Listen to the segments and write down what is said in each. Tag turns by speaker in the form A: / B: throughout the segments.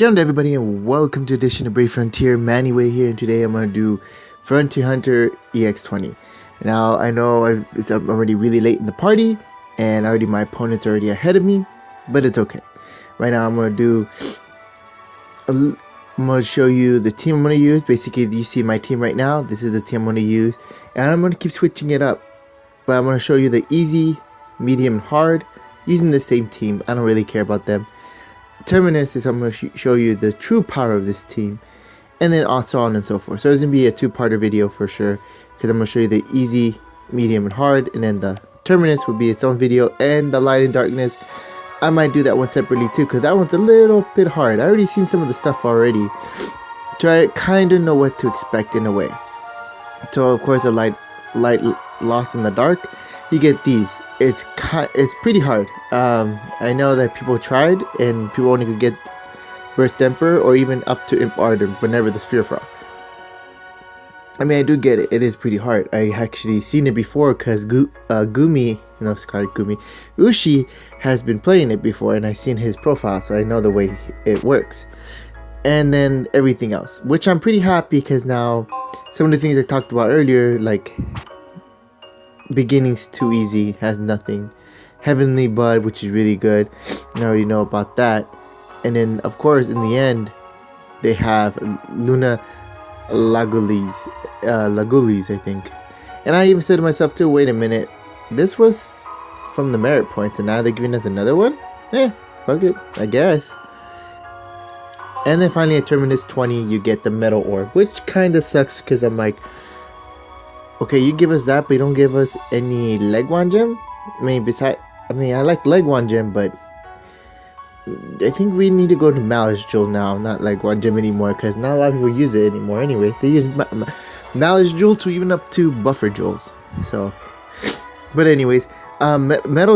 A: Get on everybody and welcome to Edition of Brave Frontier. Manny here, and today I'm going to do Frontier Hunter EX20. Now I know I'm already really late in the party and my opponent's already ahead of me, but it's okay. Right now I'm going to show you the team I'm going to use. Basically, you see my team right now. This is the team I'm going to use, and I'm going to keep switching it up, but I'm going to show you the easy, medium, and hard using the same team. I don't really care about them. Enternece is I'm going to show you the true power of this team, and then so on and so forth. So it's going to be a two-parter video for sure, because I'm going to show you the easy, medium, and hard, and then the Enternece will be its own video, and the light and darkness, I might do that one separately too, because that one's a little bit hard. I already seen some of the stuff already, so I kind of know what to expect in a way. So of course the light lost in the dark, you get these. It's pretty hard. I know that people tried and people only could get Burst Emperor or even up to Imp Ardor, but never the Sphere Frog. I mean, I do get it. It is pretty hard. I actually seen it before because Ushi has been playing it before, and I seen his profile, so I know the way it works. And then everything else, which I'm pretty happy because now some of the things I talked about earlier, like beginning's too easy, has nothing. Heavenly Bud, which is really good, I already know about that. And then of course in the end they have Luna Lagulis, I think. And I even said to myself too, wait a minute, this was from the merit points and now they're giving us another one? Fuck it, I guess. And then finally at Terminus 20 you get the Metal Orb, which kind of sucks because I'm like, okay, you give us that, but you don't give us any Legwan Gem? I mean, I like Legwan Gem, but I think we need to go to Malice Jewel now, not Legwan Gem anymore, because not a lot of people use it anymore anyways. They use Malice Jewel to even up to Buffer Jewels. So, but anyways, the Metal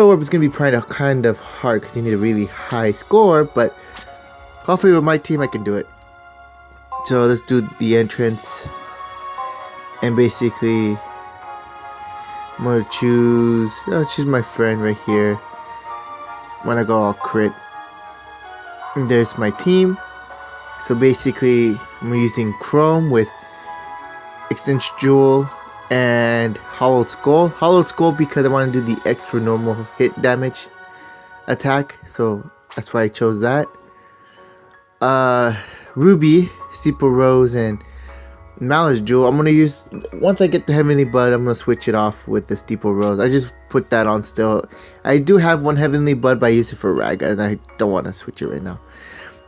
A: Orb is going to be kind of hard, because you need a really high score, but hopefully with my team I can do it. So let's do the entrance. And basically, I'm going to choose my friend right here. When I go all crit. And there's my team. So basically, I'm using Chrome with Extinction Jewel and Hollowed Skull. Hollowed Skull because I want to do the extra normal hit damage attack. So that's why I chose that. Ruby, Steeple Rose, and Malice Jewel, I'm going to use, once I get the Heavenly Bud, I'm going to switch it off with the Steeple Rose. I just put that on still. I do have one Heavenly Bud, but I use it for Raga, and I don't want to switch it right now.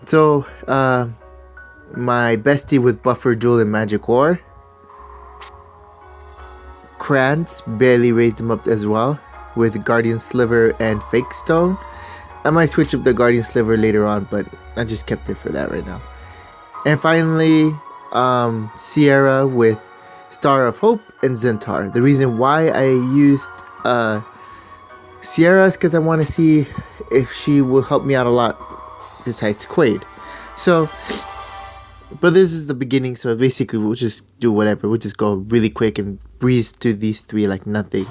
A: So, my bestie with Buffer Jewel and Magic Ore. Krantz, barely raised him up as well, with Guardian Sliver and Fake Stone. I might switch up the Guardian Sliver later on, but I just kept it for that right now. And finally, Sierra with Star of Hope and Zentar. The reason why I used Sierra is because I want to see if she will help me out a lot besides Quaid. So, but this is the beginning, so basically we'll just do whatever. We'll just go really quick and breeze through these three like nothing.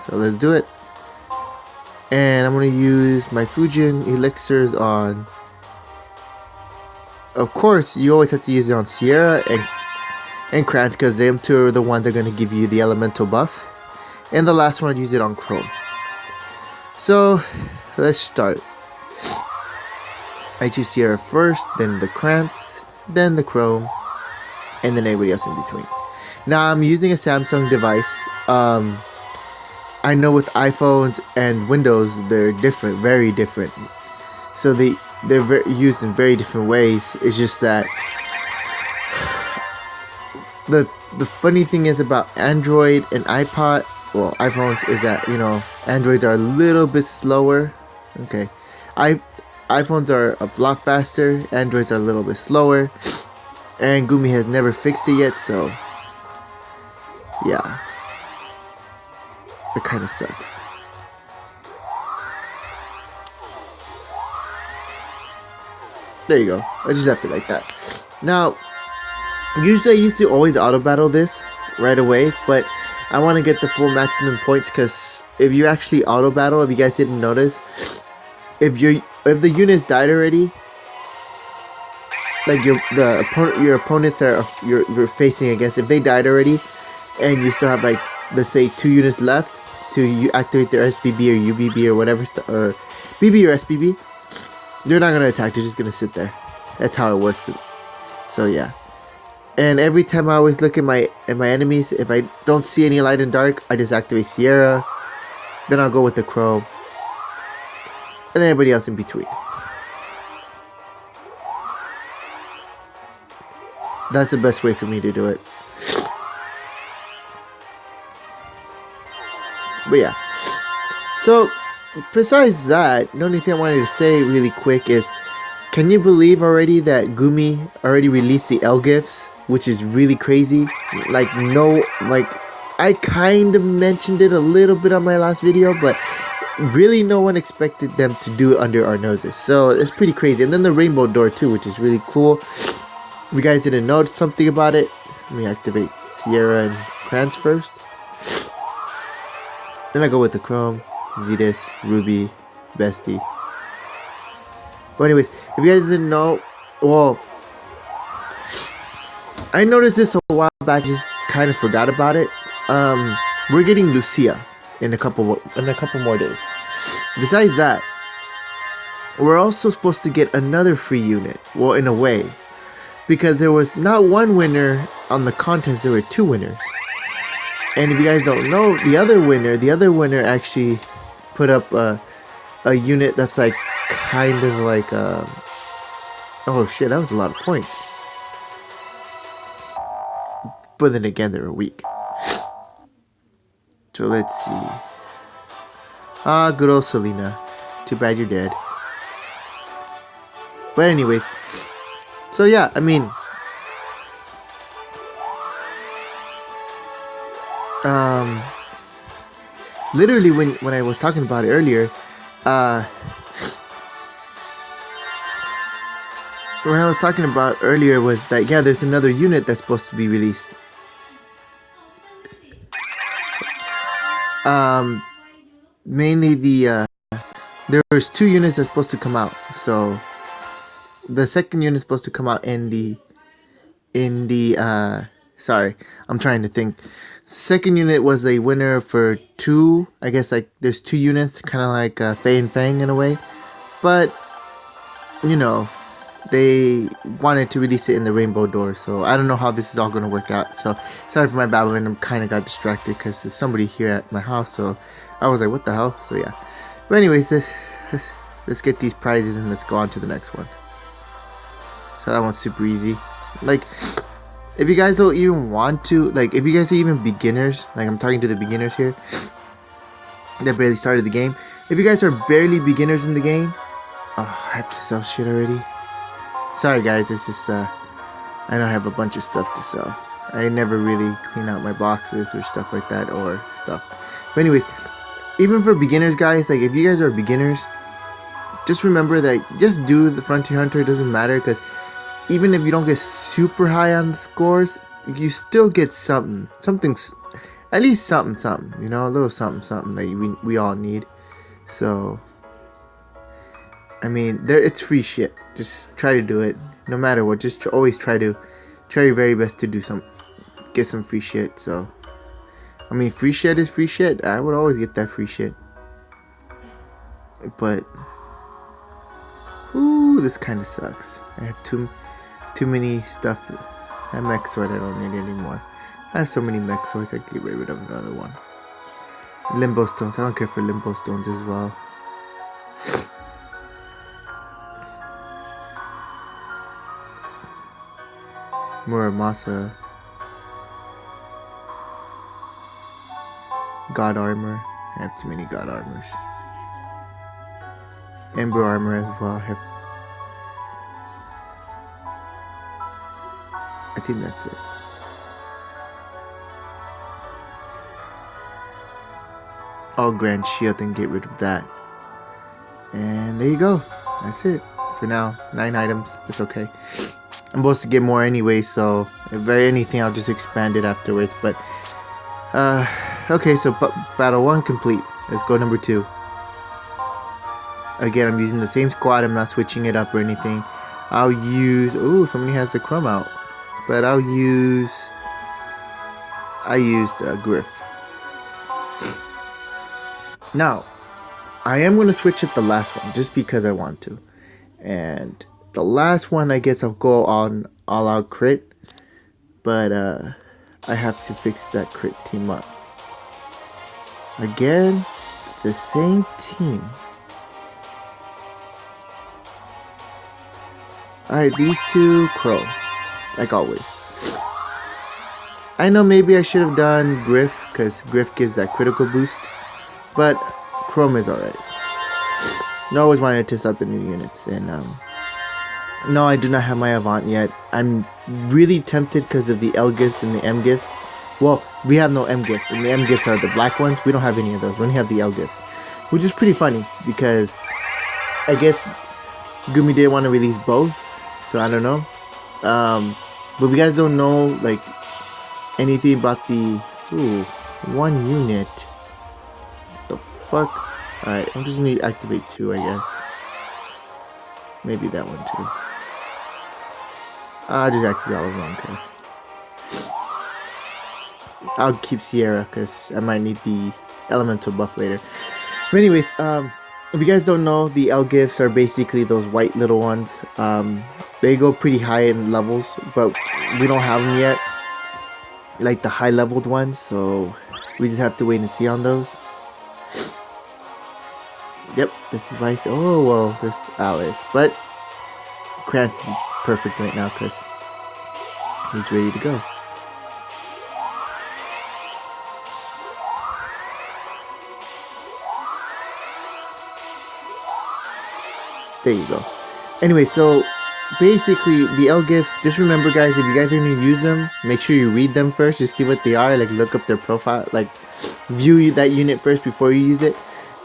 A: So let's do it. And I'm going to use my Fujian elixirs on, of course, you always have to use it on Sierra and Krantz, because them two are the ones that are going to give you the elemental buff. And the last one, I'd use it on Chrome. So, let's start. I choose Sierra first, then the Krantz, then the Chrome, and then everybody else in between. Now, I'm using a Samsung device. I know with iPhones and Windows, they're different, very different. So they're used in very different ways. It's just that the funny thing is about Android and iPhones is that, you know, Androids are a little bit slower. Okay, iPhones are a lot faster. Androids are a little bit slower, and Gumi has never fixed it yet. So yeah, it kind of sucks. There you go. I just left it like that. Now, usually I used to always auto battle this right away, but I want to get the full maximum points, because if you actually auto battle, if you guys didn't notice, if the units died already, like your opponents are you're facing against, if they died already, and you still have like, let's say 2 units left to activate their SBB or UBB or whatever or BB or SBB, they're not gonna attack. They're just gonna sit there. That's how it works. So yeah. And every time I always look at my enemies, if I don't see any light and dark, I just activate Sierra. Then I'll go with the Crow. And then everybody else in between. That's the best way for me to do it. But yeah. So, besides that, the only thing I wanted to say really quick is, can you believe already that Gumi already released the L gifts, which is really crazy? Like, I kind of mentioned it a little bit on my last video, but really no one expected them to do it under our noses. So it's pretty crazy. And then the rainbow door too, which is really cool. If you guys didn't know something about it, let me activate Sierra and Krantz first. Then I go with the Chrome, Zetus, Ruby, Bestie. But anyways, if you guys didn't know, well, I noticed this a while back, just kind of forgot about it. We're getting Lucia in a couple more days. Besides that, we're also supposed to get another free unit. Well, in a way, because there was not one winner on the contest, there were 2 winners. And if you guys don't know, the other winner actually put up a unit that's like kind of like oh shit, that was a lot of points. But then again, they were weak. So let's see. Good old Selena. Too bad you're dead. But anyways, so yeah, I mean, literally when I was talking about it earlier, was that, yeah, there's another unit that's supposed to be released. Mainly there's 2 units that's supposed to come out. So the second unit is supposed to come out in the sorry, I'm trying to think. Second unit was a winner for 2, I guess, like there's 2 units, kind of like Fei and Fang in a way, but you know, they wanted to release it in the rainbow door, so I don't know how this is all going to work out. So sorry for my babbling, I kind of got distracted because there's somebody here at my house, so I was like, what the hell? So yeah, but anyways, let's get these prizes and let's go on to the next one. So that one's super easy. Like, if you guys don't even want to, like, if you guys are even beginners, like I'm talking to the beginners here that barely started the game. If you guys are barely beginners in the game, oh, I have to sell shit already. Sorry guys, it's just I don't have a bunch of stuff to sell. I never really clean out my boxes or stuff like that or stuff. But anyways, even for beginners, guys, like if you guys are beginners, just remember that just do the Frontier Hunter. It doesn't matter, because even if you don't get super high on the scores, you still get something's at least something, you know, a little something that we all need. So I mean, it's free shit. Just try to do it, no matter what. Just always try your very best to get some free shit. So I mean, free shit is free shit. I would always get that free shit. But ooh, this kind of sucks. I have too many stuff. That mech sword I don't need anymore. I have so many mech swords, I could get rid of another one. Limbo stones. I don't care for limbo stones as well. Muramasa. God armor. I have too many god armors. Ember armor as well. I think that's it. All grand shield and get rid of that. And there you go. That's it for now. 9 items. It's okay. I'm supposed to get more anyway, so if anything, I'll just expand it afterwards. But okay, so battle 1 complete. Let's go number 2. Again, I'm using the same squad. I'm not switching it up or anything. I'll use. Ooh, somebody has the crumb out, but I'll use. I used Griff. Now, I am going to switch up the last one just because I want to. And the last one, I guess I'll go on all out crit. But I have to fix that crit team up. Again, the same team. Alright, these two, Crow. Like always. I know maybe I should have done Griff, because Griff gives that critical boost. But Chrome is alright. I always wanted to test out the new units. And no, I do not have my Avant yet. I'm really tempted because of the L gifts and the M gifts. Well, we have no M gifts, and the M gifts are the black ones. We don't have any of those. We only have the L gifts. Which is pretty funny, because I guess Gumi didn't want to release both. So I don't know. But if you guys don't know, like, anything about the... Ooh, one unit. What the fuck? Alright, I'm just gonna activate 2, I guess. Maybe that one too. I'll just activate all of them, okay. I'll keep Sierra, because I might need the elemental buff later. But anyways, if you guys don't know, the L gifts are basically those white little ones. They go pretty high in levels, but we don't have them yet. Like the high leveled ones, so we just have to wait and see on those. Yep, this is Vice. Oh, well, there's Alice. But Krantz is perfect right now because he's ready to go. There you go. Anyway, so basically the L gifts, just remember guys, if you guys are going to use them, make sure you read them first, just see what they are, like look up their profile, like view that unit first before you use it,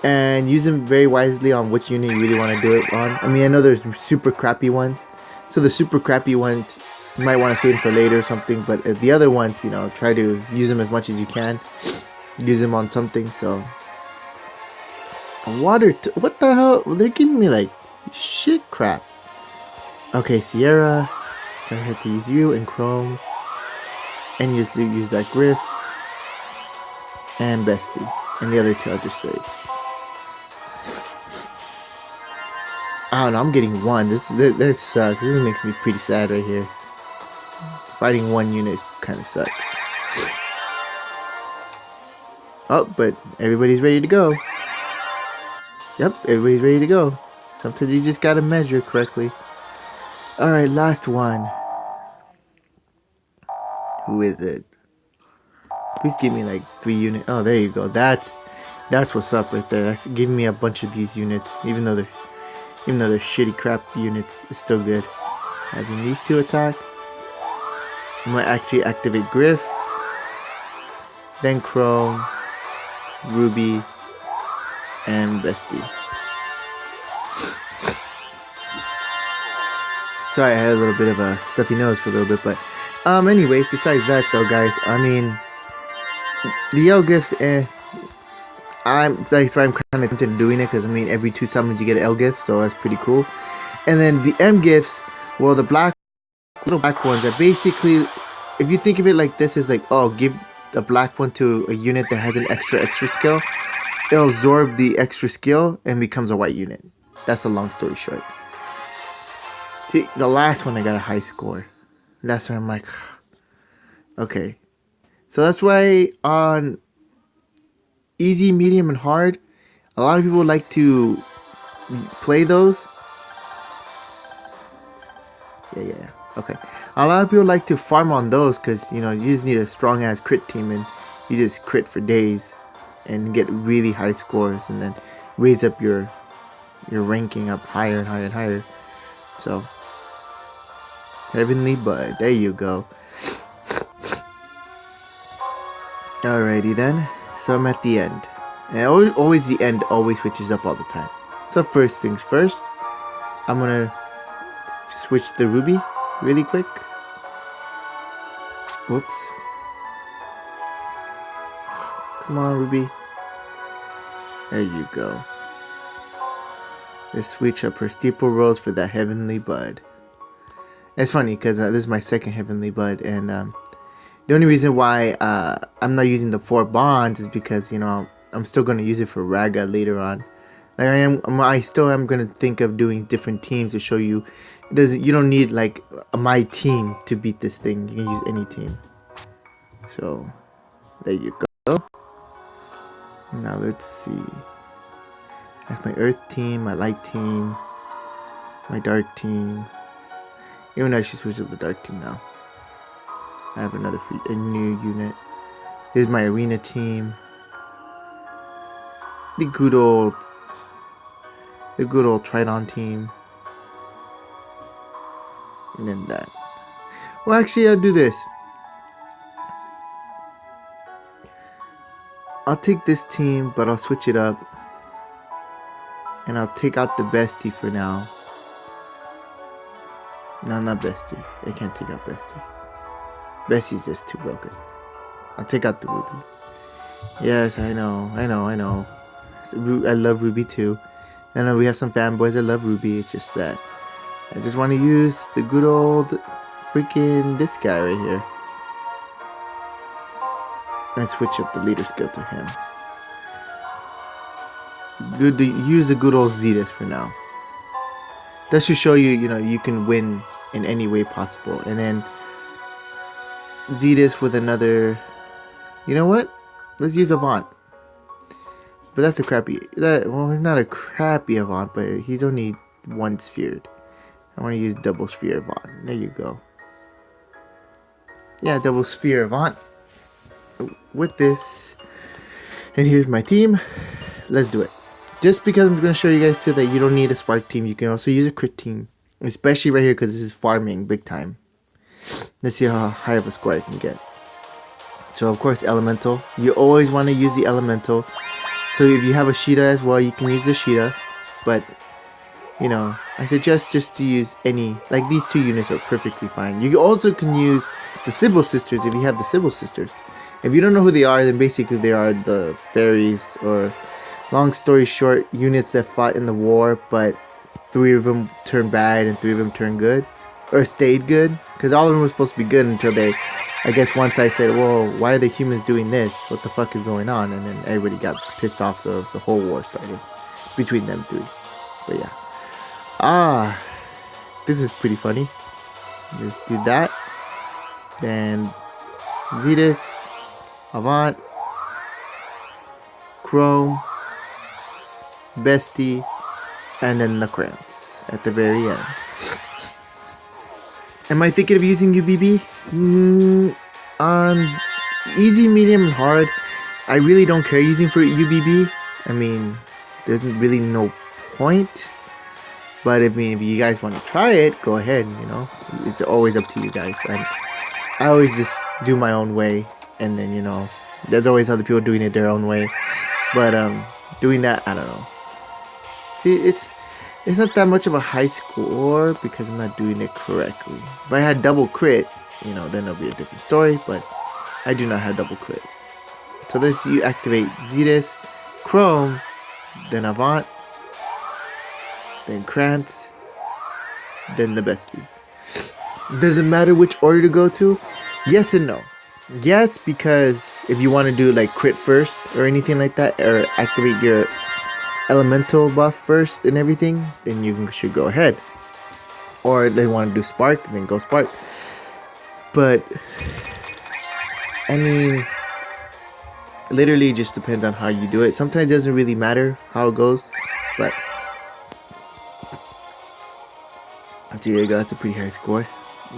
A: and use them very wisely on which unit you really want to do it on. I mean, I know there's super crappy ones, so the super crappy ones you might want to save them for later or something, but the other ones, you know, try to use them as much as you can, use them on something. So water, what the hell, they're giving me like shit crap. Okay, Sierra, I have to use you and Chrome, and use that Griff, and Bestie, and the other two I'll just save. I don't know, I'm getting one. This sucks. This makes me pretty sad right here. Fighting one unit kind of sucks. Oh, but everybody's ready to go. Yep, everybody's ready to go. Sometimes you just gotta measure correctly. Alright, last one. Who is it? Please give me like 3 units. Oh, there you go. That's what's up right there. That's giving me a bunch of these units. Even though they're shitty crap units, it's still good. Having these two attack. I'm gonna actually activate Griff, then Chrome, Ruby, and Bestie. Sorry, I had a little bit of a stuffy nose for a little bit, but anyways, besides that though, guys, I mean, the L gifts, that's why I'm kind of tempted doing it, because I mean, every 2 summons you get an L gift, so that's pretty cool. And then the M gifts, well, the little black ones are basically, if you think of it like this, is like, oh, give the black one to a unit that has an extra skill, it'll absorb the extra skill and becomes a white unit. That's a long story short. See, the last one I got a high score. That's why I'm like, okay. So that's why on easy, medium, and hard, a lot of people like to play those. Yeah. Okay. A lot of people like to farm on those because, you know, you just need a strong ass crit team and you just crit for days and get really high scores and then raise up your ranking up higher and higher and higher. So, Heavenly Bud, there you go. Alrighty then, so I'm at the end. And always the end always switches up all the time. So first things first, I'm gonna switch the Ruby really quick. Whoops. Come on, Ruby. There you go. Let's switch up her steeple rolls for that Heavenly Bud. It's funny because this is my second Heavenly Bud, and the only reason why I'm not using the 4 bonds is because, you know, I'm still gonna use it for Raga later on. Like I still am gonna think of doing different teams to show you. You don't need like my team to beat this thing. You can use any team. So there you go. Now let's see. That's my Earth team, my Light team, my Dark team. Even though I should switch up the Dark team now. I have a new unit. Here's my Arena team. The good old Tridon team. And then that. Well, actually, I'll do this. I'll take this team, but I'll switch it up. And I'll take out the Bestie for now. No, not Bestie. I can't take out Bestie. Bestie's just too broken. I'll take out the Ruby. Yes, I know. I love Ruby too. I know we have some fanboys that love Ruby. It's just that I just want to use the good old freaking this guy right here. And switch up the leader skill to him. Good to use the good old Zetus for now. That should show you, you know, you can win in any way possible. And then Zetus with another. You know what? Let's use Avant. But that's a crappy. Well, he's not a crappy Avant, but he's only 1 sphered. I want to use double sphere Avant. There you go. Yeah, double sphere Avant. With this. And here's my team. Let's do it. Just because I'm going to show you guys too that you don't need a Spark team. You can also use a crit team. Especially right here because this is farming big time. Let's see how high of a score I can get. So of course Elemental. You always want to use the Elemental. So if you have a Sheeta as well, you can use the Sheeta. But, you know, I suggest just to use any. Like these 2 units are perfectly fine. You also can use the Sybil Sisters if you have the Sybil Sisters. If you don't know who they are, then basically they are the fairies, or long story short, units that fought in the war, but 3 of them turned bad and 3 of them turned good. Or stayed good. Because all of them were supposed to be good until they, I guess once I said, whoa, why are the humans doing this? What the fuck is going on? And then everybody got pissed off, so the whole war started between them 3. But yeah. This is pretty funny. Just do that. Then Zetus, Avant, Chrome, Bestie, and then the Krantz at the very end. Am I thinking of using UBB? On easy, medium, and hard, I really don't care using for UBB. I mean, there's really no point. But if you guys want to try it, go ahead. You know, it's always up to you guys. I always just do my own way, and then you know, there's always other people doing it their own way. But doing that, I don't know. See, it's not that much of a high score because I'm not doing it correctly. If I had double crit, you know, then it'll be a different story. But I do not have double crit. So this, you activate Zetus, Chrome, then Avant, then Krantz, then the Bestie. Does it matter which order to go to? Yes and no. Yes, because if you want to do like crit first or anything like that, or activate your elemental buff first and everything, then you should go ahead. Or they want to do spark, then go spark. But I mean, literally just depends on how you do it. Sometimes it doesn't really matter how it goes, but there you go. That's a pretty high score.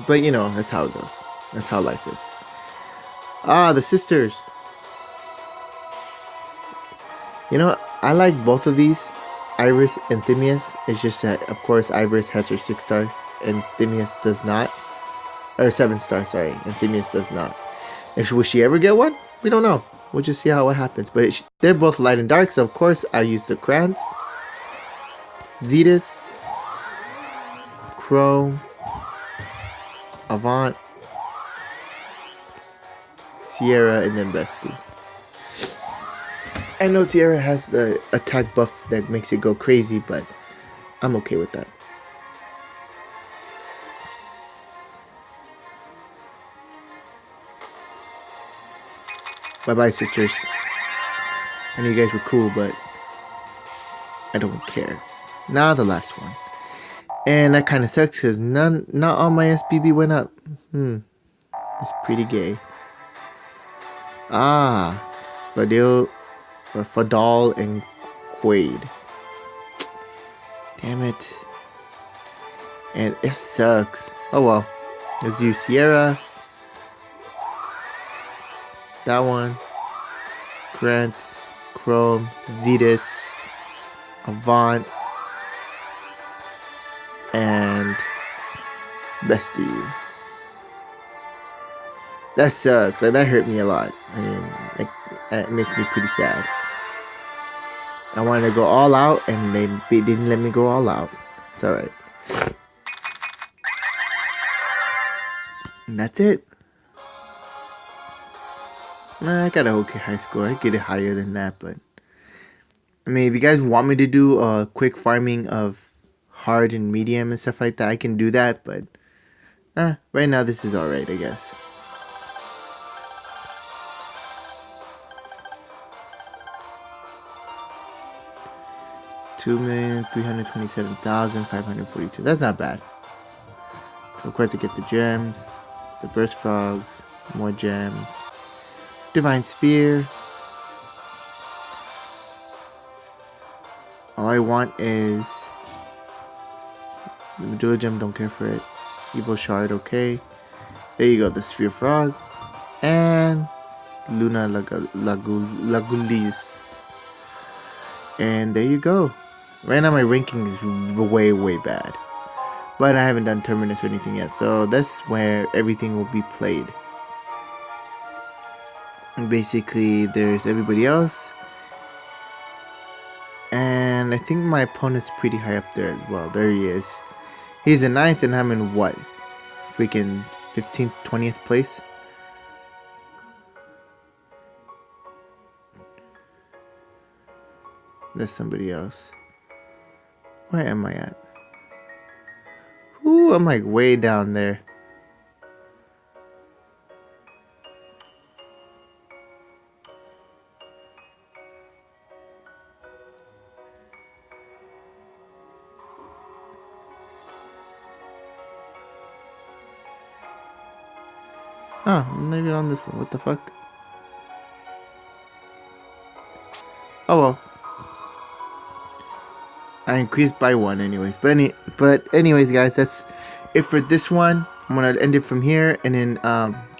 A: But you know, that's how it goes. That's how life is. The sisters. You know, I like both of these, Iris and Thymius. It's just that, of course, Iris has her 6-star and Thymius does not. Or 7-star, sorry, and Thymius does not. Will she ever get one? We don't know. We'll just see how it happens. But they're both light and dark, so of course I use the Krantz, Zetus, Chrome, Avant, Sierra, and then Bestie. I know Sierra has the attack buff that makes it go crazy, but I'm okay with that. Bye bye, sisters. I know you guys were cool, but I don't care. Nah, the last one. And that kind of sucks because not all my SBB went up. That's pretty gay. Ah, Fadal and Quaid. Damn it. And it sucks. Oh well. Let's use Sierra. That one. Grants, Chrome, Zetus, Avant, and Bestie. That sucks. Like, that hurt me a lot. I mean, like, that makes me pretty sad. I wanted to go all out, and they didn't let me go all out. It's alright. And that's it. Nah, I got an okay high score. I get it higher than that, but I mean, if you guys want me to do a quick farming of hard and medium and stuff like that, I can do that, but right now this is alright, I guess. $2,327,542. That's not bad. So of course I get the gems, the burst frogs, more gems, divine sphere. All I want is the Medulla gem. Don't care for it. Evil shard. Okay. There you go. The sphere frog and Luna Lagulis. And there you go. Right now my ranking is way bad. But I haven't done Terminus or anything yet. So that's where everything will be played. And basically there's everybody else. And I think my opponent's pretty high up there as well. There he is. He's in 9th and I'm in what? Freaking 15th, 20th place? That's somebody else. Where am I at? Ooh, I'm like way down there. Oh, I'm not even on this one. What the fuck? Oh well. I increased by 1 anyways. But anyways, guys, that's it for this one. I'm gonna end it from here, and then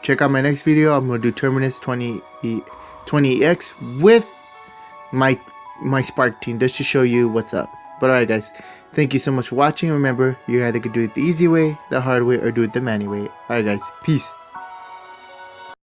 A: check out my next video. I'm gonna do Terminus 20EX with my Spark team, just to show you what's up. But alright, guys, thank you so much for watching. Remember, you either could do it the easy way, the hard way, or do it the manly way. Alright, guys, peace.